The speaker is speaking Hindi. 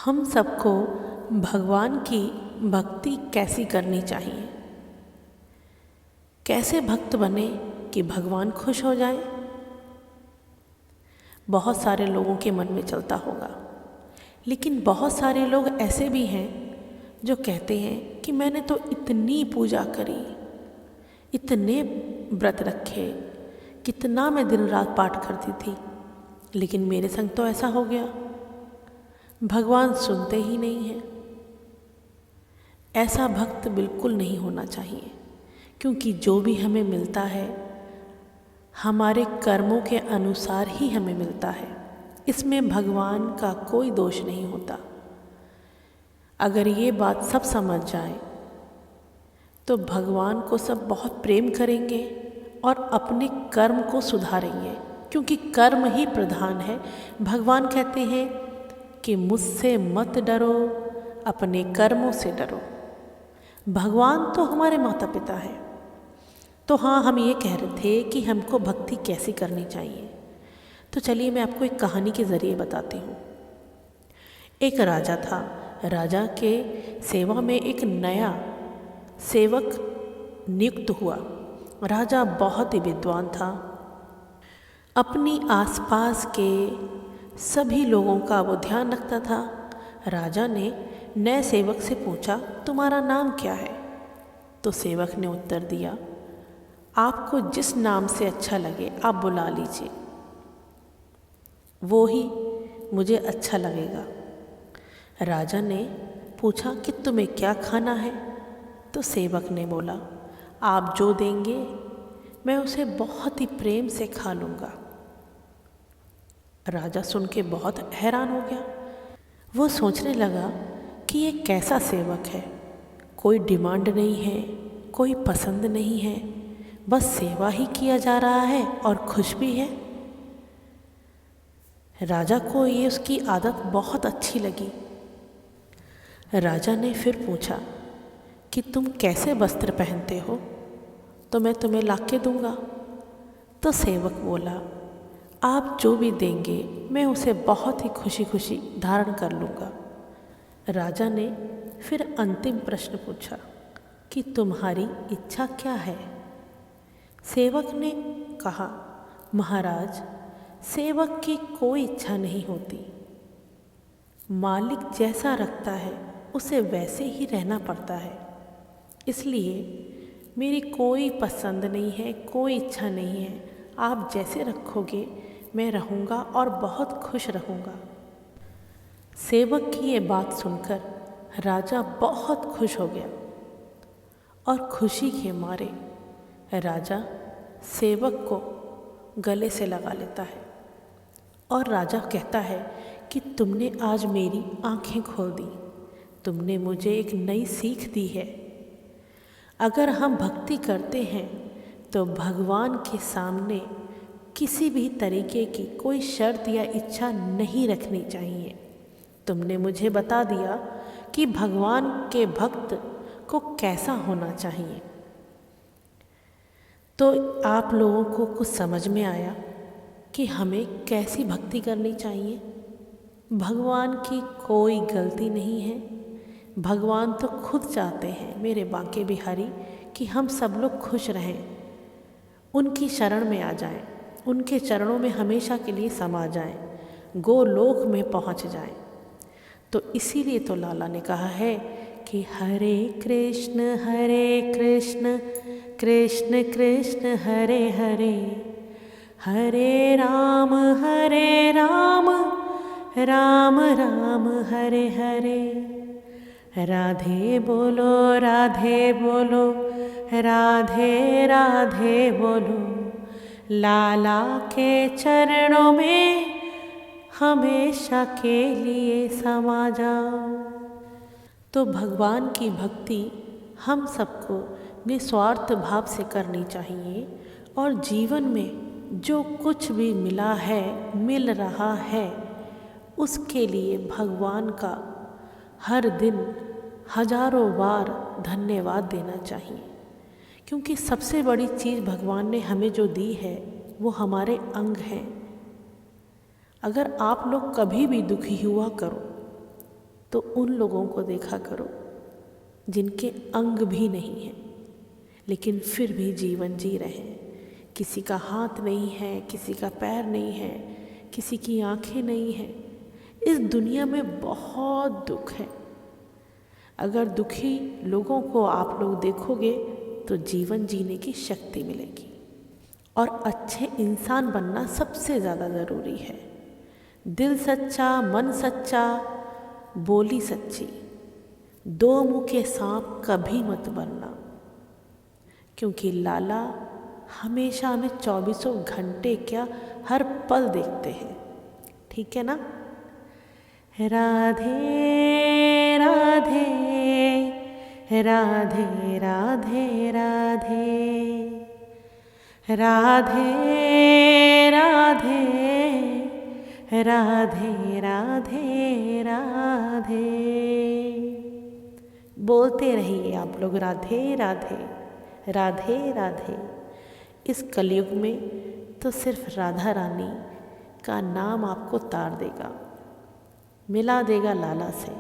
हम सबको भगवान की भक्ति कैसी करनी चाहिए। कैसे भक्त बने कि भगवान खुश हो जाए। बहुत सारे लोगों के मन में चलता होगा, लेकिन बहुत सारे लोग ऐसे भी हैं जो कहते हैं कि मैंने तो इतनी पूजा करी, इतने व्रत रखे, कितना मैं दिन रात पाठ करती थी, लेकिन मेरे संग तो ऐसा हो गया। भगवान सुनते ही नहीं हैं। ऐसा भक्त बिल्कुल नहीं होना चाहिए, क्योंकि जो भी हमें मिलता है हमारे कर्मों के अनुसार ही हमें मिलता है। इसमें भगवान का कोई दोष नहीं होता। अगर ये बात सब समझ जाए तो भगवान को सब बहुत प्रेम करेंगे और अपने कर्म को सुधारेंगे, क्योंकि कर्म ही प्रधान है। भगवान कहते हैं कि मुझसे मत डरो, अपने कर्मों से डरो। भगवान तो हमारे माता पिता हैं। तो हाँ, हम ये कह रहे थे कि हमको भक्ति कैसी करनी चाहिए। तो चलिए मैं आपको एक कहानी के ज़रिए बताती हूँ। एक राजा था। राजा के सेवा में एक नया सेवक नियुक्त हुआ। राजा बहुत ही विद्वान था। अपनी आसपास के सभी लोगों का वो ध्यान रखता था। राजा ने नए सेवक से पूछा, तुम्हारा नाम क्या है? तो सेवक ने उत्तर दिया, आपको जिस नाम से अच्छा लगे आप बुला लीजिए, वो ही मुझे अच्छा लगेगा। राजा ने पूछा कि तुम्हें क्या खाना है? तो सेवक ने बोला, आप जो देंगे मैं उसे बहुत ही प्रेम से खा लूँगा। राजा सुन के बहुत हैरान हो गया। वो सोचने लगा कि ये कैसा सेवक है, कोई डिमांड नहीं है, कोई पसंद नहीं है, बस सेवा ही किया जा रहा है और खुश भी है। राजा को ये उसकी आदत बहुत अच्छी लगी। राजा ने फिर पूछा कि तुम कैसे वस्त्र पहनते हो, तो मैं तुम्हें लाके दूंगा। तो सेवक बोला, आप जो भी देंगे मैं उसे बहुत ही खुशी खुशी धारण कर लूँगा। राजा ने फिर अंतिम प्रश्न पूछा कि तुम्हारी इच्छा क्या है? सेवक ने कहा, महाराज, सेवक की कोई इच्छा नहीं होती। मालिक जैसा रखता है उसे वैसे ही रहना पड़ता है। इसलिए मेरी कोई पसंद नहीं है, कोई इच्छा नहीं है। आप जैसे रखोगे मैं रहूँगा और बहुत खुश रहूँगा। सेवक की ये बात सुनकर राजा बहुत खुश हो गया और खुशी के मारे राजा सेवक को गले से लगा लेता है और राजा कहता है कि तुमने आज मेरी आँखें खोल दी, तुमने मुझे एक नई सीख दी है। अगर हम भक्ति करते हैं तो भगवान के सामने किसी भी तरीके की कोई शर्त या इच्छा नहीं रखनी चाहिए। तुमने मुझे बता दिया कि भगवान के भक्त को कैसा होना चाहिए। तो आप लोगों को कुछ समझ में आया कि हमें कैसी भक्ति करनी चाहिए। भगवान की कोई गलती नहीं है। भगवान तो खुद चाहते हैं, मेरे बांके बिहारी, कि हम सब लोग खुश रहें, उनकी शरण में आ जाएं, उनके चरणों में हमेशा के लिए समा जाएं, गोलोक में पहुंच जाएं। तो इसीलिए तो लाला ने कहा है कि हरे कृष्ण कृष्ण कृष्ण हरे हरे, हरे राम राम राम हरे हरे। राधे बोलो राधे राधे बोलो, लाला के चरणों में हमेशा के लिए समा जाओ। तो भगवान की भक्ति हम सबको निस्वार्थ भाव से करनी चाहिए और जीवन में जो कुछ भी मिला है, मिल रहा है, उसके लिए भगवान का हर दिन हजारों बार धन्यवाद देना चाहिए। क्योंकि सबसे बड़ी चीज़ भगवान ने हमें जो दी है वो हमारे अंग हैं। अगर आप लोग कभी भी दुखी हुआ करो तो उन लोगों को देखा करो जिनके अंग भी नहीं हैं लेकिन फिर भी जीवन जी रहे हैं। किसी का हाथ नहीं है, किसी का पैर नहीं है, किसी की आंखें नहीं हैं। इस दुनिया में बहुत दुख है। अगर दुखी लोगों को आप लोग देखोगे तो जीवन जीने की शक्ति मिलेगी। और अच्छे इंसान बनना सबसे ज़्यादा ज़रूरी है। दिल सच्चा, मन सच्चा, बोली सच्ची, दो मुँह के सांप कभी मत बनना, क्योंकि लाला हमेशा हमें 24 घंटे क्या हर पल देखते हैं। ठीक है ना? राधे राधे राधे राधे राधे राधे राधे राधे राधे राधे। बोलते रहिए आप लोग राधे राधे राधे राधे। इस कलयुग में तो सिर्फ राधा रानी का नाम आपको तार देगा, मिला देगा लाला से।